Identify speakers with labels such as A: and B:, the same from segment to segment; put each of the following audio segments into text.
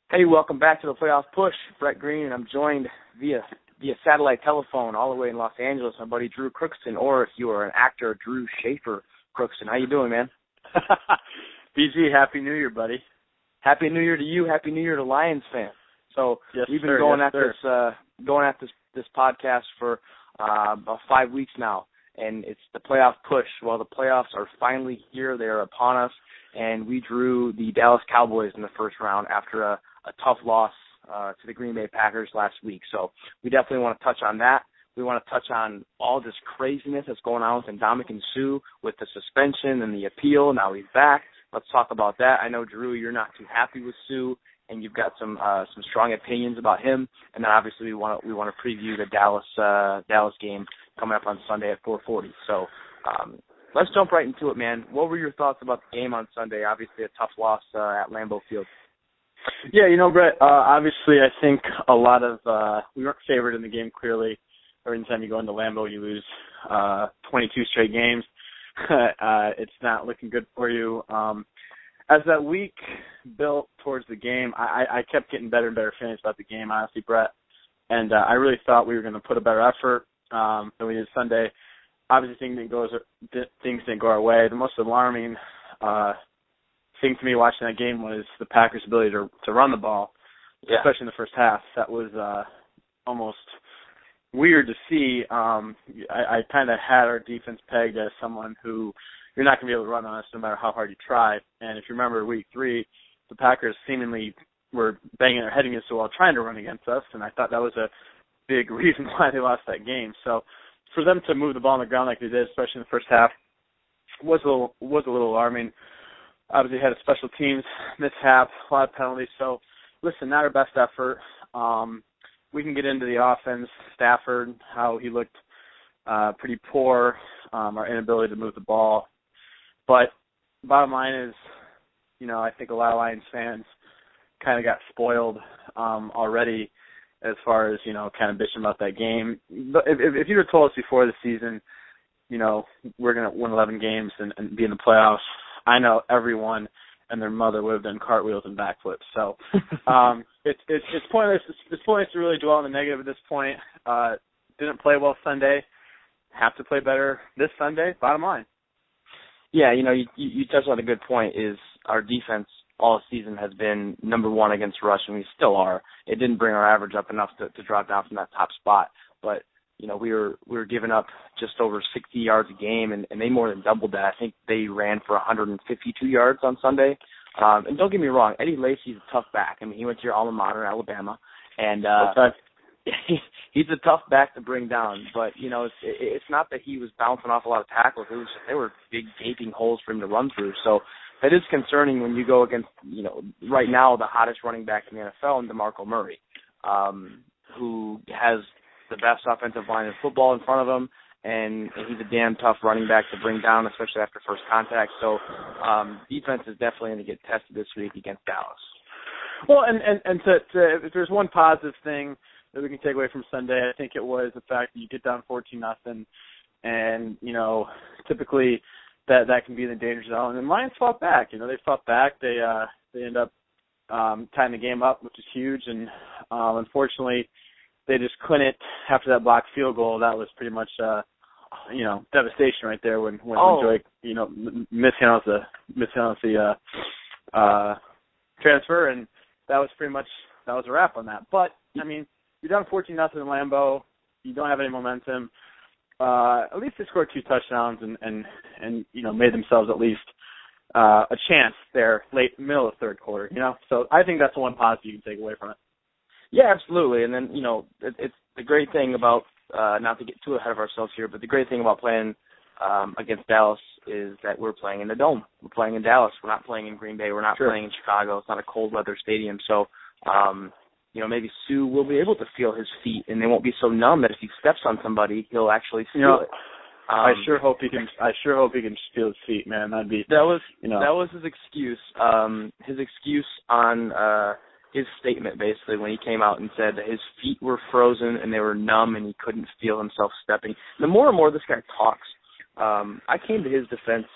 A: Hey, welcome back to the Playoff Push. Bret Green, and I'm joined via satellite telephone all the way in Los Angeles, my buddy Drue Crookston, or if you are an actor, Drew Schaefer Crookston. How you doing, man?
B: BG, Happy New Year, buddy.
A: Happy New Year to you. Happy New Year to Lions fans. So
B: yes,
A: we've been
B: sir,
A: going
B: yes,
A: at this podcast for about 5 weeks now, and it's the playoff push. Well, the playoffs are finally here. They are upon us, and we drew the Dallas Cowboys in the first round after a tough loss to the Green Bay Packers last week. So we definitely want to touch on that. We want to touch on all this craziness that's going on with Ndamukong Suh with the suspension and the appeal. Now he's back. Let's talk about that. I know, Drew, you're not too happy with Suh, and you've got some strong opinions about him. And then obviously we want to preview the Dallas game coming up on Sunday at 4:40. So let's jump right into it, man. What were your thoughts about the game on Sunday? Obviously a tough loss at Lambeau Field.
B: Yeah, Bret, obviously I think a lot of we weren't favored in the game, clearly. Every time you go into Lambeau, you lose 22 straight games. It's not looking good for you. As that week built towards the game, I kept getting better and better feelings about the game, honestly, Bret. And I really thought we were going to put a better effort than we did Sunday. Obviously, things didn't go our way. The most alarming thing to me watching that game was the Packers' ability to run the ball, especially in the first half. That was almost weird to see. I kind of had our defense pegged as someone who you're not going to be able to run on us no matter how hard you try. And if you remember week 3, the Packers seemingly were banging their head against the wall trying to run against us, and I thought that was a big reason why they lost that game. So for them to move the ball on the ground like they did, especially in the first half, was a little alarming. Obviously had a special teams mishap, a lot of penalties. So, listen, not our best effort. We can get into the offense, Stafford, how he looked pretty poor, our inability to move the ball. But bottom line is, I think a lot of Lions fans kind of got spoiled already as far as, kind of bitching about that game. But if you were told us before the season, we're going to win 11 games and be in the playoffs, I know everyone and their mother would have done cartwheels and backflips. So it's pointless. It's pointless to really dwell on the negative at this point. Didn't play well Sunday. Have to play better this Sunday. Bottom line.
A: Yeah, you touched on a good point. Is our defense all season has been number one against rush, and we still are. It didn't bring our average up enough to drop down from that top spot, but we were giving up just over 60 yards a game, and they more than doubled that. I think they ran for 152 yards on Sunday. And don't get me wrong, Eddie Lacy's a tough back. I mean, he went to your alma mater, Alabama, and he's a tough back to bring down. But it's not that he was bouncing off a lot of tackles. It was just there were big gaping holes for him to run through. So that is concerning when you go against right now the hottest running back in the NFL, Ndamukong Murray, who has the best offensive line in football in front of him, and he's a damn tough running back to bring down, especially after first contact. So defense is definitely going to get tested this week against Dallas.
B: Well, and if there's one positive thing that we can take away from Sunday, I think it was the fact that you get down 14-0, and typically that can be in the danger zone. And Lions fought back. They fought back. They end up tying the game up, which is huge. And unfortunately, they just couldn't after that blocked field goal. That was pretty much devastation right there when Drake mishandles the transfer, and that was a wrap on that. But I mean, you're down 14-0 in Lambeau. You don't have any momentum. At least they scored 2 touchdowns and made themselves at least a chance there middle of third quarter. So I think that's the one positive you can take away from it.
A: Yeah, absolutely. And then, it's the great thing about, not to get too ahead of ourselves here, but the great thing about playing against Dallas is that we're playing in the Dome. We're playing in Dallas. We're not playing in Green Bay. We're not playing in Chicago. It's not a cold weather stadium. So, maybe Suh will be able to feel his feet, and they won't be so numb that if he steps on somebody, he'll actually feel it.
B: I sure hope he can feel his feet, man. That
A: was his excuse. His excuse on his statement, basically, when he came out and said that his feet were frozen and they were numb and he couldn't feel himself stepping. The more and more this guy talks, I came to his defense,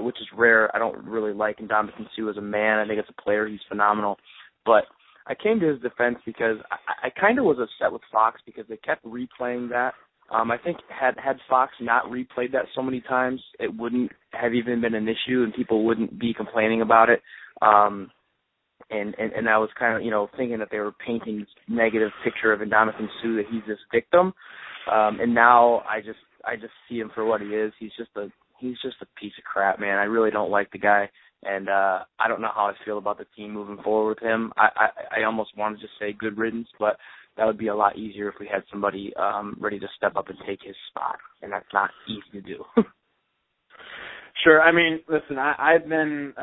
A: which is rare. I don't really like Ndamukong Suh as a man. I think as a player he's phenomenal. But I came to his defense because I kind of was upset with Fox because they kept replaying that. I think had Fox not replayed that so many times, it wouldn't have even been an issue and people wouldn't be complaining about it. And I was kind of, thinking that they were painting this negative picture of Ndamukong Suh, that he's this victim. And now I just see him for what he is. He's just a piece of crap, man. I really don't like the guy. And I don't know how I feel about the team moving forward with him. I almost want to just say good riddance, but that would be a lot easier if we had somebody ready to step up and take his spot, and that's not easy to do.
B: Sure. I mean, listen, I've been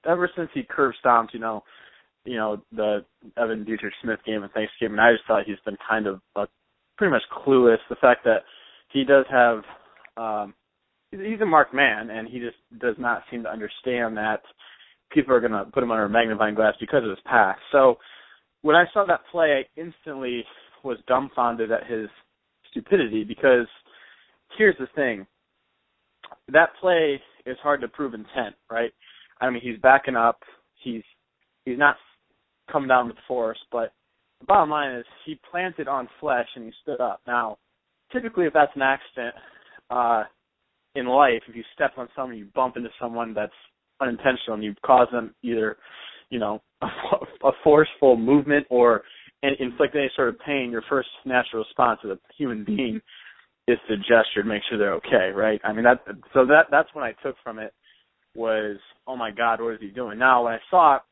B: ever since he curb stomped, the Evan Dietrich Smith game at Thanksgiving, I just thought he's been kind of pretty much clueless. The fact that he does have he's a marked man, and he just does not seem to understand that people are going to put him under a magnifying glass because of his past. So when I saw that play, I instantly was dumbfounded at his stupidity, because here's the thing. That play is hard to prove intent, right? I mean, he's backing up. He's not coming down with force, but the bottom line is he planted on flesh and he stood up. Now, typically if that's an accident in life, if you step on someone, you bump into someone that's unintentional and you cause them either, a forceful movement or inflict any sort of pain, your first natural response as a human being is to gesture to make sure they're okay, right? I mean, that's what I took from it was, oh my God, what is he doing? Now, when I saw it,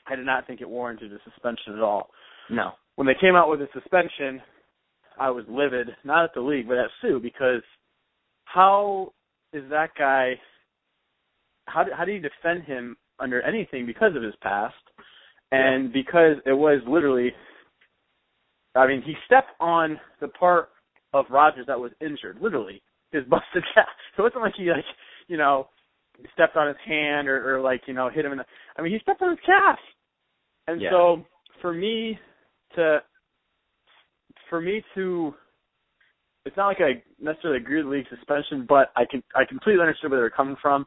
B: I did not think it warranted a suspension at all.
A: No. When
B: they came out with a suspension, I was livid, not at the league, but at Suh, because how is that guy, how do you defend him under anything because of his past? And because it was literally, I mean, he stepped on the part of Rodgers that was injured, literally, his busted calf. So it wasn't like he, stepped on his hand or hit him in the, I mean, he stepped on his calf. And so for me to, it's not like I necessarily agree with the league suspension, but I completely understood where they were coming from.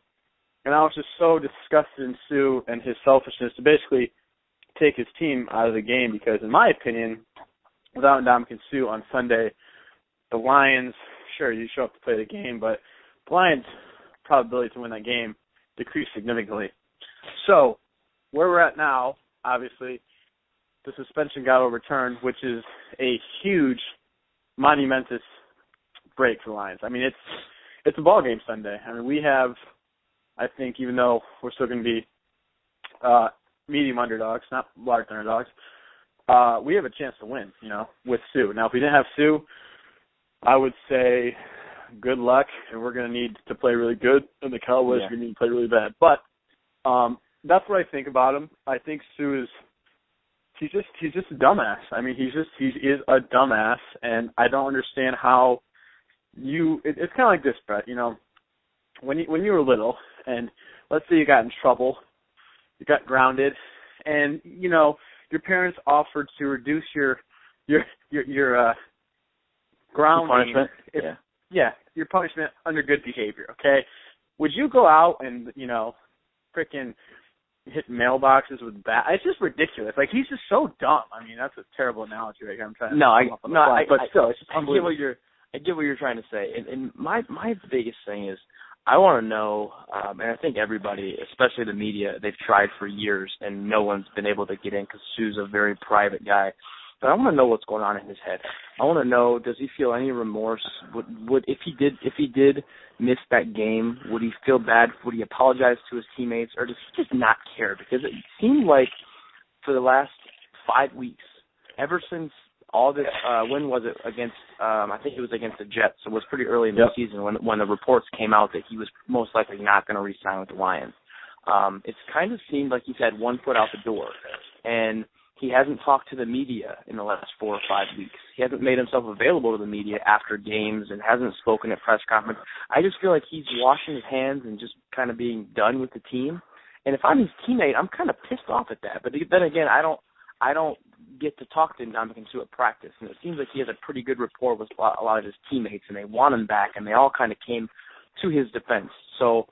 B: And I was just so disgusted in Suh and his selfishness to basically take his team out of the game, because in my opinion, without Ndamukong Suh on Sunday, the Lions, sure, you show up to play the game, but the Lions' probability to win that game decreased significantly. So where we're at now, obviously, the suspension got overturned, which is a huge, monumentous break for the Lions. I mean, it's a ball game Sunday. I mean, we have, I think, even though we're still going to be medium underdogs, not large underdogs, we have a chance to win, with Suh. Now, if we didn't have Suh, I would say good luck, and we're going to need to play really good, and the Cowboys are going to need to play really bad. But that's what I think about him. I think Suh is he's just a dumbass. I mean, he is a dumbass, and I don't understand how it's kind of like this, Bret. When you were little, and let's say you got in trouble, you got grounded, and your parents offered to reduce your grounding
A: punishment.
B: Your punishment under good behavior. Okay, would you go out and frickin' hit mailboxes with bat? It's just ridiculous. Like, he's just so dumb. I mean, that's a terrible analogy right here. I'm trying to but still, it's just unbelievable.
A: I get what you're trying to say, and my biggest thing is, I want to know, and I think everybody, especially the media, they've tried for years, and no one's been able to get in because Suh's a very private guy. But I want to know what's going on in his head. I want to know, does he feel any remorse? Would if he did miss that game, would he feel bad? Would he apologize to his teammates, or does he just not care? Because it seemed like for the last 5 weeks, ever since all this, when was it against? I think it was against the Jets. So it was pretty early in the season when the reports came out that he was most likely not going to re-sign with the Lions. It's kind of seemed like he's had one foot out the door, and he hasn't talked to the media in the last 4 or 5 weeks. He hasn't made himself available to the media after games and hasn't spoken at press conference. I just feel like he's washing his hands and just kind of being done with the team. And if I'm his teammate, I'm kind of pissed off at that. But then again, I don't get to talk to Ndamukong Suh at practice, and it seems like he has a pretty good rapport with a lot of his teammates, and they want him back, and they all kind of came to his defense. So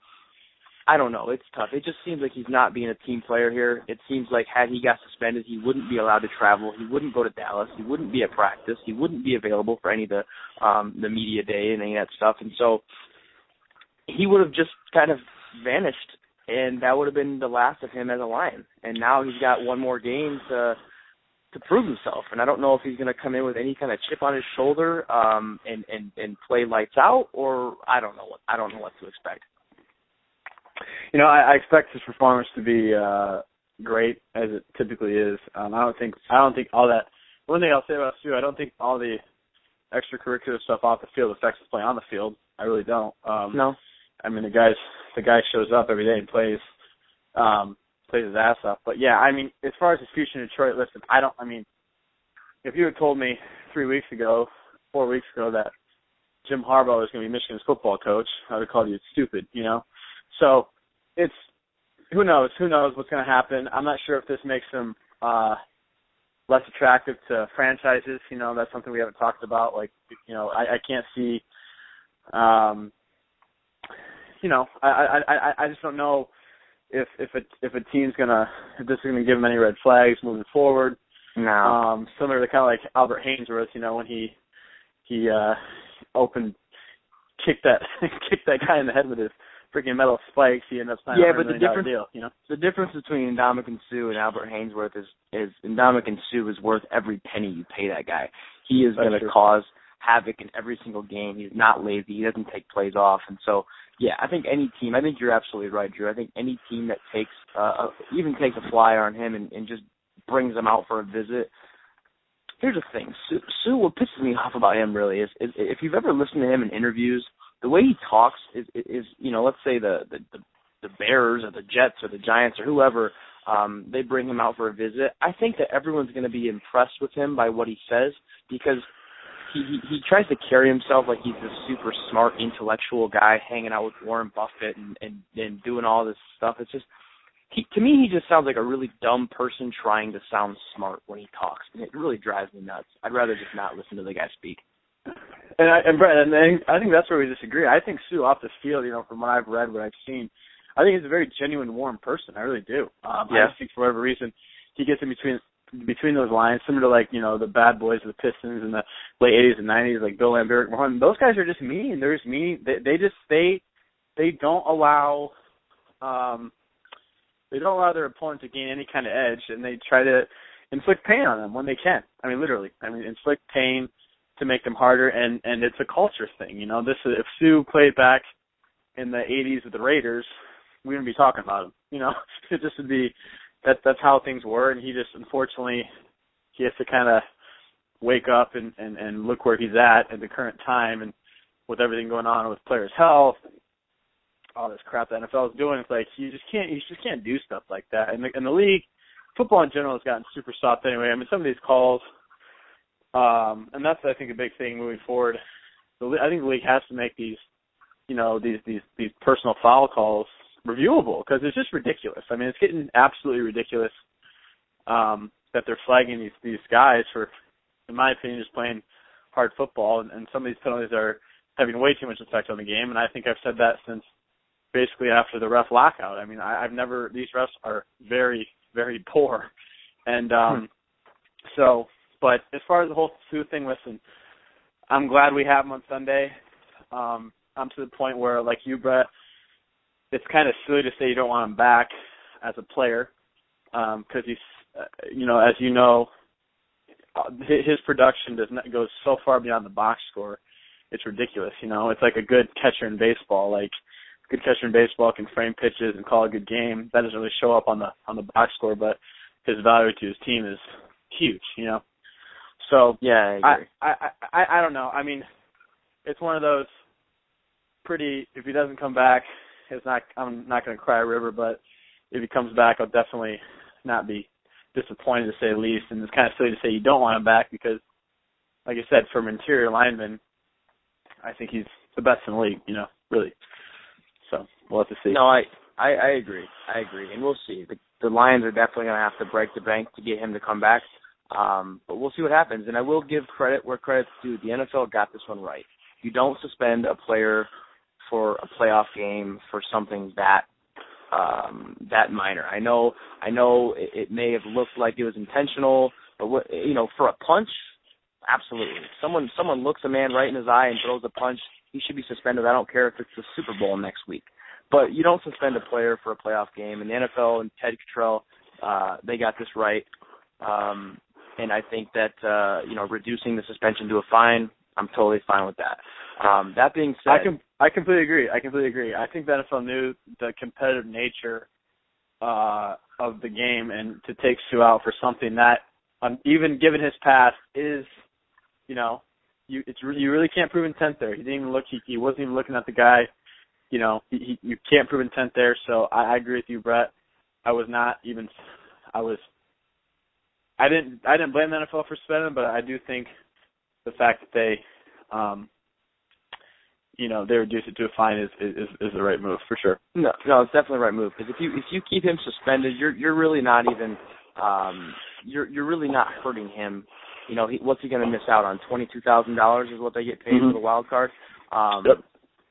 A: I don't know. It's tough. It just seems like he's not being a team player here. It seems like had he got suspended, he wouldn't be allowed to travel. He wouldn't go to Dallas. He wouldn't be at practice. He wouldn't be available for any of the media day and any of that stuff. And so he would have just kind of vanished, and that would have been the last of him as a Lion. And now he's got one more game to prove himself. And I don't know if he's going to come in with any kind of chip on his shoulder and play lights out, or I don't know what to expect.
B: You know, I expect his performance to be great, as it typically is. I don't think all that. One thing I'll say about Suh, I don't think all the extracurricular stuff off the field affects his play on the field. I really don't.
A: No.
B: I mean, the guy shows up every day and plays his ass off. But yeah, I mean, as far as his future in Detroit, listen, I mean, if you had told me 4 weeks ago that Jim Harbaugh was going to be Michigan's football coach, I would have called you stupid, you know? So it's, who knows what's going to happen. I'm not sure if this makes him less attractive to franchises. You know, that's something we haven't talked about. Like, you know, I can't see, you know, I just don't know if a team's if this is gonna give him any red flags moving forward.
A: No.
B: Similar to kind of like Albert Hainsworth, you know, when he kicked that guy in the head with his freaking metal spikes, he ended up signing a $100 million deal. You know,
A: the difference between Ndamukong Suh and Albert Hainsworth is Ndamukong Suh is worth every penny you pay that guy. He is going to cause havoc in every single game. He's not lazy. He doesn't take plays off. And so, yeah, I think any team, I think you're absolutely right, Drew. I think any team that takes a flyer on him and just brings him out for a visit. Here's the thing. Suh, what pisses me off about him really is if you've ever listened to him in interviews, the way he talks is you know, let's say the Bears or the Jets or the Giants or whoever, they bring him out for a visit. I think that everyone's going to be impressed with him by what he says, because he tries to carry himself like he's this super smart intellectual guy hanging out with Warren Buffett and doing all this stuff. It's just, to me, he just sounds like a really dumb person trying to sound smart when he talks, and it really drives me nuts. I'd rather just not listen to the guy speak.
B: And Bret, I think that's where we disagree. I think Suh off the field, you know, from what I've read, what I've seen, I think he's a very genuine, warm person. I really do. I just think for whatever reason he gets in between those lines, similar to like, you know, the bad boys of the Pistons in the late 80s and 90s, like Bill Laimbeer, those guys are just mean. They're just mean. They don't allow their opponent to gain any kind of edge, and they try to inflict pain on them when they can. I mean, literally. I mean, inflict pain to make them harder, and it's a culture thing. You know, if Suh played back in the 80s with the Raiders, we wouldn't be talking about him. You know, it just would be that's how things were, and he just, unfortunately, he has to kind of wake up and look where he's at the current time, and with everything going on with players' health, all this crap the NFL is doing. It's like you just can't do stuff like that. And the league, football in general, has gotten super soft anyway. I mean, some of these calls, and that's, I think, a big thing moving forward. I think the league has to make these, you know, these personal foul calls reviewable, because it's just ridiculous. I mean, it's getting absolutely ridiculous that they're flagging these guys for, in my opinion, just playing hard football, and some of these penalties are having way too much effect on the game. And I think I've said that since basically after the ref lockout. I mean, these refs are very, very poor. And so, but as far as the whole Suh thing, listen, I'm glad we have him on Sunday. I'm to the point where, like you, Bret, it's kind of silly to say you don't want him back as a player, because he's, you know, as you know, his production goes so far beyond the box score. It's ridiculous. You know, it's like a good catcher in baseball. Like, a good catcher in baseball can frame pitches and call a good game. That doesn't really show up on the box score, but his value to his team is huge. You know, so
A: yeah, I agree.
B: I don't know. I mean, it's one of those pretty. If he doesn't come back, I'm not going to cry a river, but if he comes back, I'll definitely not be disappointed, to say the least. And it's kind of silly to say you don't want him back, because, like I said, from interior lineman, I think he's the best in the league, you know, really. So we'll have to see.
A: No, I agree. And we'll see. The Lions are definitely going to have to break the bank to get him to come back. But we'll see what happens. And I will give credit where credit's due. The NFL got this one right. You don't suspend a player for a playoff game for something that that minor. I know it may have looked like it was intentional, but for a punch, absolutely. Someone looks a man right in his eye and throws a punch, he should be suspended. I don't care if it's the Super Bowl next week. But you don't suspend a player for a playoff game. And the NFL and Ted Cottrell, they got this right. And I think that, reducing the suspension to a fine, I'm totally fine with that. That being said,
B: I completely agree. I think the NFL knew the competitive nature of the game, and to take Suh out for something that, even given his past, is, you really can't prove intent there. He didn't even look. He wasn't even looking at the guy. You can't prove intent there. So I agree with you, Bret. I didn't blame the NFL for suspending, but I do think the fact that they they reduce it to a fine is the right move for sure.
A: No, it's definitely the right move, because if you keep him suspended, you're really not even you're really not hurting him. What's he going to miss out on? $22,000 is what they get paid for the wild card.
B: Yep.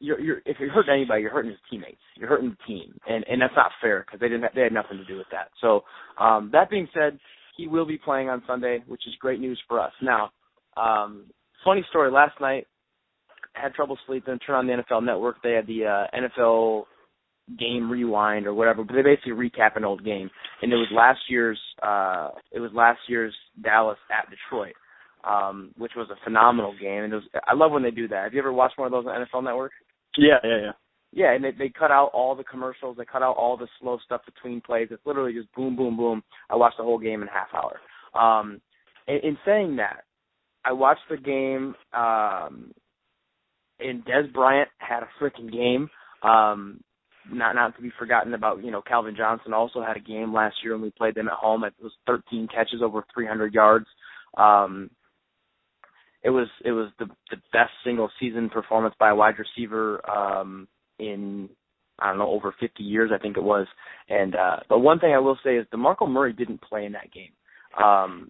A: If you're hurting anybody, you're hurting his teammates. You're hurting the team, and that's not fair, because they had nothing to do with that. So that being said, he will be playing on Sunday, which is great news for us. Now, funny story. Last night, I had trouble sleeping. Turned on the NFL Network. They had the NFL game rewind or whatever, but they basically recap an old game, and it was last year's Dallas at Detroit, which was a phenomenal game. And I love when they do that. Have you ever watched one of those on NFL Network?
B: Yeah.
A: Yeah, and they cut out all the commercials. They cut out all the slow stuff between plays. It's literally just boom, boom, boom. I watched the whole game in a half hour. In saying that, I watched the game, and Des Bryant had a freaking game. Not to be forgotten about, Calvin Johnson also had a game last year when we played them at home. It was 13 catches, over 300 yards. It was the best single season performance by a wide receiver in, over 50 years, I think it was. And but one thing I will say is DeMarco Murray didn't play in that game.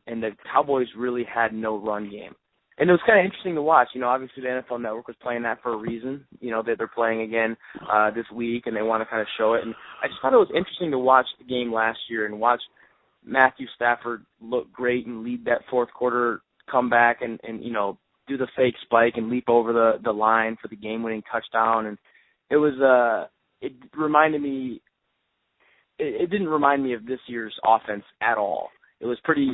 A: And the Cowboys really had no run game. And it was kind of interesting to watch. Obviously the NFL Network was playing that for a reason, that they're playing again this week, and they want to kind of show it. And I just thought it was interesting to watch the game last year and watch Matthew Stafford look great and lead that fourth quarter comeback and do the fake spike and leap over the line for the game-winning touchdown. And it was it reminded me – it didn't remind me of this year's offense at all. It was pretty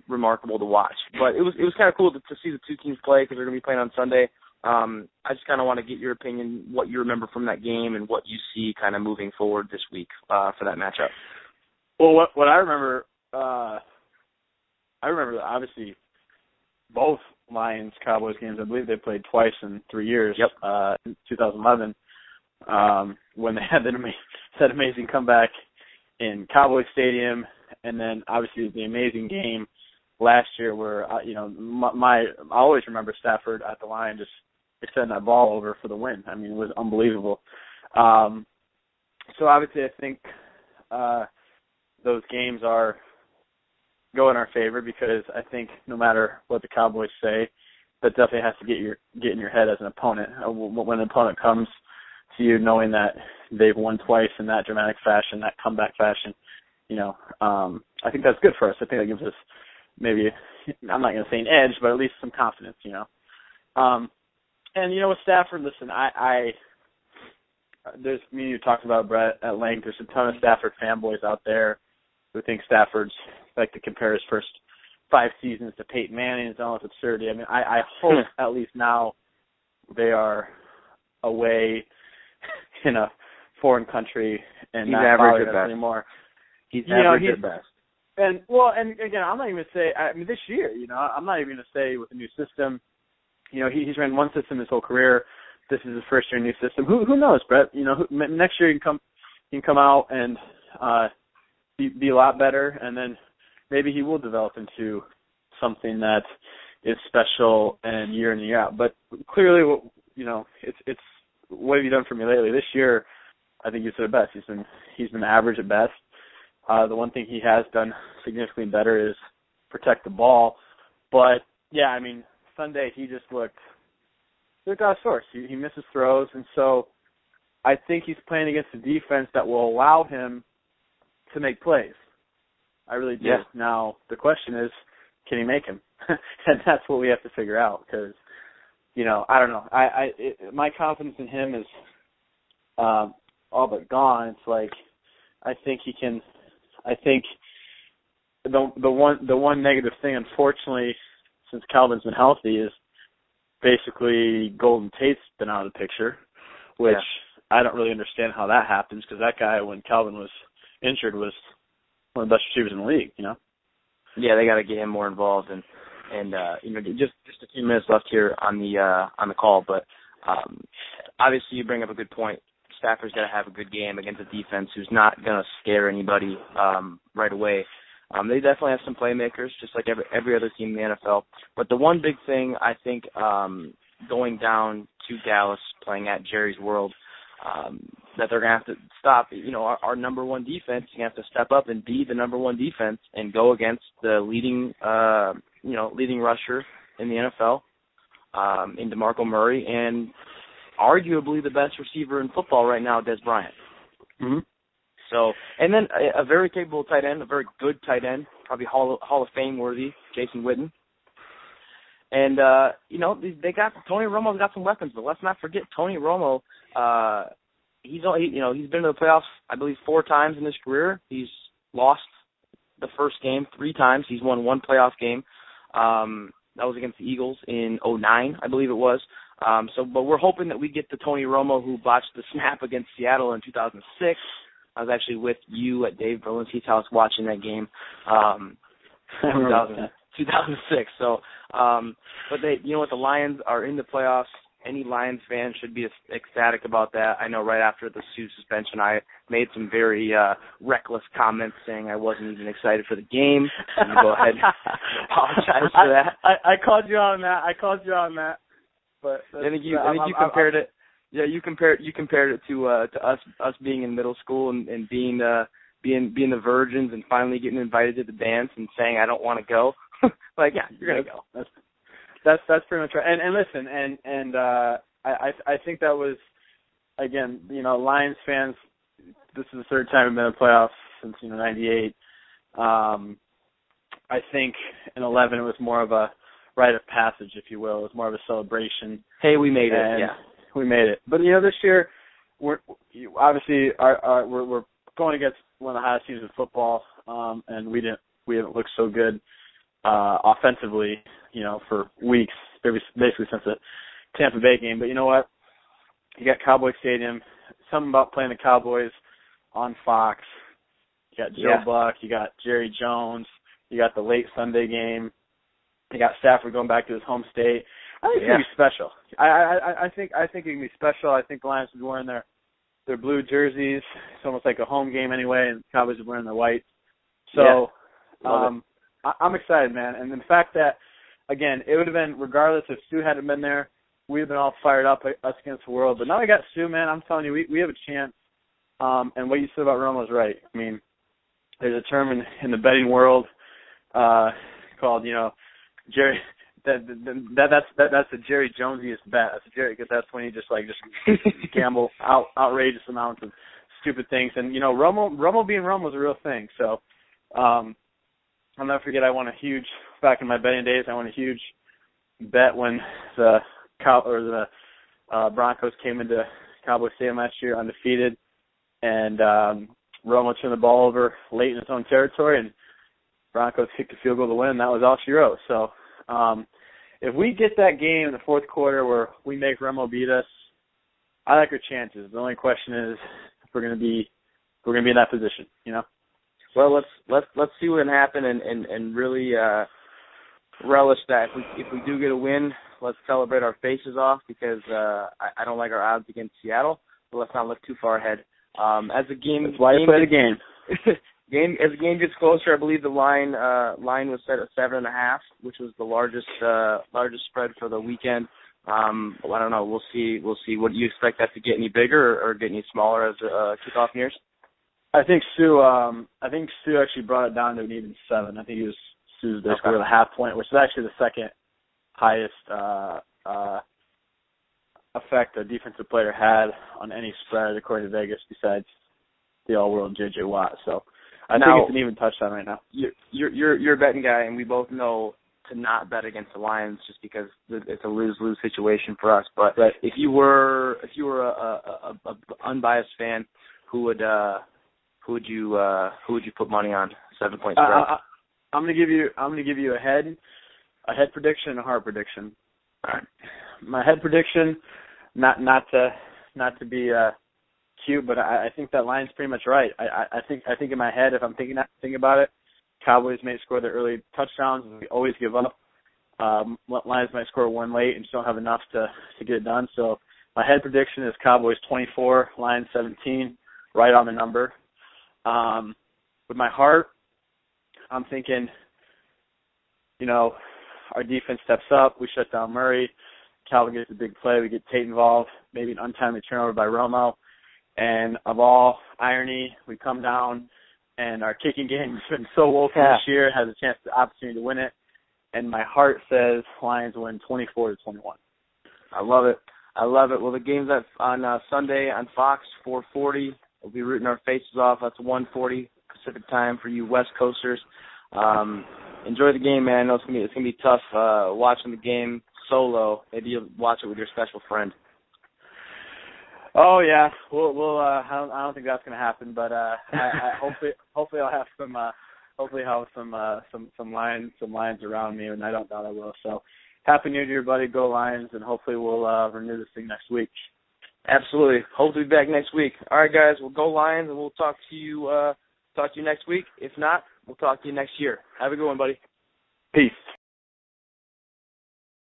A: remarkable to watch, but it was kind of cool to see the two teams play, because they're going to be playing on Sunday. I just kind of want to get your opinion, what you remember from that game, and what you see kind of moving forward this week for that matchup.
B: Well, what I remember obviously both Lions Cowboys games. I believe they played twice in 3 years.
A: Yep.
B: In 2011, when they had that amazing comeback in Cowboys Stadium. And then obviously the amazing game last year where, I always remember Stafford at the line just extending that ball over for the win. I mean, it was unbelievable. So obviously I think those games go in our favor, because I think no matter what the Cowboys say, that definitely has to get in your head as an opponent. When an opponent comes to you knowing that they've won twice in that dramatic fashion, that comeback fashion, I think that's good for us. I think that gives us maybe, I'm not going to say an edge, but at least some confidence, And, with Stafford, listen, there's me and you talked about, Bret, at length. There's a ton of Stafford fanboys out there who think Stafford's like to compare his first 5 seasons to Peyton Manning. It's almost absurdity. I mean, I hope at least now they are away in a foreign country and
A: He's
B: not
A: average
B: following us anymore.
A: He's average at best.
B: And again, I'm not even going to say, this year, I'm not even going to say with a new system, he's ran one system his whole career. This is his first year new system. Who knows, Bret? Next year he can come out and be a lot better, and then maybe he will develop into something that is special and year in and year out. But clearly, it's what have you done for me lately? This year, I think you said it best. He's been average at best. The one thing he has done significantly better is protect the ball. But, yeah, Sunday he just looked out of sorts. He misses throws, and so I think he's playing against a defense that will allow him to make plays. I really do.
A: Yeah.
B: Now, the question is, can he make him? And that's what we have to figure out because, I don't know. My confidence in him is all but gone. It's like I think he can. I think the one negative thing, unfortunately, since Calvin's been healthy, is basically Golden Tate's been out of the picture, which I don't really understand how that happens because that guy, when Calvin was injured, was one of the best receivers in the league.
A: Yeah, they got to get him more involved, and just a few minutes left here on the call, but obviously you bring up a good point. Stafford's got to have a good game against a defense who's not going to scare anybody right away. They definitely have some playmakers, just like every other team in the NFL. But the one big thing, I think, going down to Dallas, playing at Jerry's World, that they're going to have to stop, our number one defense. You have to step up and be the number one defense and go against the leading rusher in the NFL, in DeMarco Murray, and arguably the best receiver in football right now, Des Bryant.
B: Mm-hmm.
A: So, and then a very capable tight end, a very good tight end, probably Hall of Fame worthy, Jason Witten. And they got Tony Romo's got some weapons, but let's not forget Tony Romo. He's been to the playoffs, I believe, 4 times in his career. He's lost the first game 3 times. He's won 1 playoff game. That was against the Eagles in 2009, I believe it was. But we're hoping that we get the Tony Romo who botched the snap against Seattle in 2006. I was actually with you at Dave Berlinski's house watching that game, 2006. So, but the Lions are in the playoffs. Any Lions fan should be ecstatic about that. I know right after the Suh suspension, I made some very reckless comments saying I wasn't even excited for the game. So you go ahead and apologize for that.
B: I called you on that. But
A: I think you compared it. Yeah, you compared it to us being in middle school and being the virgins and finally getting invited to the dance and saying I don't want to go. Like, yeah, you're gonna go.
B: That's pretty much right. And listen, and I think that was, again, Lions fans. This is the 3rd time we've been in the playoffs since '98. I think in 11 it was more of a rite of passage, if you will. It was more of a celebration.
A: Hey, we made it. Yeah.
B: We made it. But this year, we're obviously we're going against one of the hottest teams in football, and we haven't looked so good offensively, for weeks, basically since the Tampa Bay game. But you know what? You got Cowboy Stadium. Something about playing the Cowboys on Fox. You got Joe Buck. You got Jerry Jones. You got the late Sunday game. You got Stafford going back to his home state. I think it's gonna be special. I think it can be special. I think the Lions will be wearing their blue jerseys. It's almost like a home game anyway, and the Cowboys are wearing their white. So I'm excited, man. And the fact that, again, it would have been, regardless if Suh hadn't been there, we'd have been all fired up, us against the world. But now we got Suh, man. I'm telling you, we have a chance. And what you said about Romo is right. I mean, there's a term in the betting world called, Jerry. That's the Jerry Jonesiest bet. That's when you just gamble outrageous amounts of stupid things. And Romo being Romo is a real thing. So I'll never forget. I won back in my betting days. I won a huge bet when the Broncos came into Cowboy Stadium last year undefeated, and Romo turned the ball over late in his own territory, and Broncos kicked a field goal to win. That was all she wrote. So. If we get that game in the 4th quarter where we make Romo beat us, I like our chances. The only question is if we're going to be in that position,
A: Well, let's see what can happen and really relish that. If we do get a win, let's celebrate our faces off because I don't like our odds against Seattle. But let's not look too far ahead. As the game,
B: that's why you play the game.
A: As the game gets closer, I believe the line was set at 7.5, which was the largest spread for the weekend. Well, I don't know. We'll see. What do you expect that to get any bigger or get any smaller as kickoff nears?
B: I think Suh actually brought it down to an even 7. I think Suh's basically with a half point, which is actually the second highest effect a defensive player had on any spread according to Vegas besides the all-world J.J. Watt. So I think it's an even touchdown right now.
A: You're a betting guy, and we both know to not bet against the Lions just because it's a lose-lose situation for us. But
B: right.
A: if you were a unbiased fan, who would you put money on 7-point spread?
B: I'm gonna give you a head prediction and a heart prediction.
A: All right.
B: My head prediction, not to be cute, but I think that line's pretty much right. I think in my head, if I'm thinking about it, Cowboys may score their early touchdowns. We always give up. Lions might score one late and just don't have enough to get it done. So my head prediction is Cowboys 24, Lions 17, right on the number. With my heart, I'm thinking, our defense steps up. We shut down Murray. Calvin gets a big play. We get Tate involved. Maybe an untimely turnover by Romo. And of all irony, we come down, and our kicking game has been so woeful this year, has a opportunity to win it. And my heart says Lions win 24-21.
A: I love it. Well, the game's on Sunday on Fox, 4:40. We'll be rooting our faces off. That's 1:40 Pacific time for you West Coasters. Enjoy the game, man. I know it's gonna be tough watching the game solo. Maybe you'll watch it with your special friend.
B: Oh yeah, we'll. I don't think that's gonna happen, but I hopefully I'll have some Lions around me, and I don't doubt I will. So happy New Year, buddy. Go Lions, and hopefully we'll renew this thing next week.
A: Absolutely. Hope to be back next week. All right, guys. We'll go Lions, and we'll talk to you next week. If not, we'll talk to you next year. Have a good one, buddy.
B: Peace.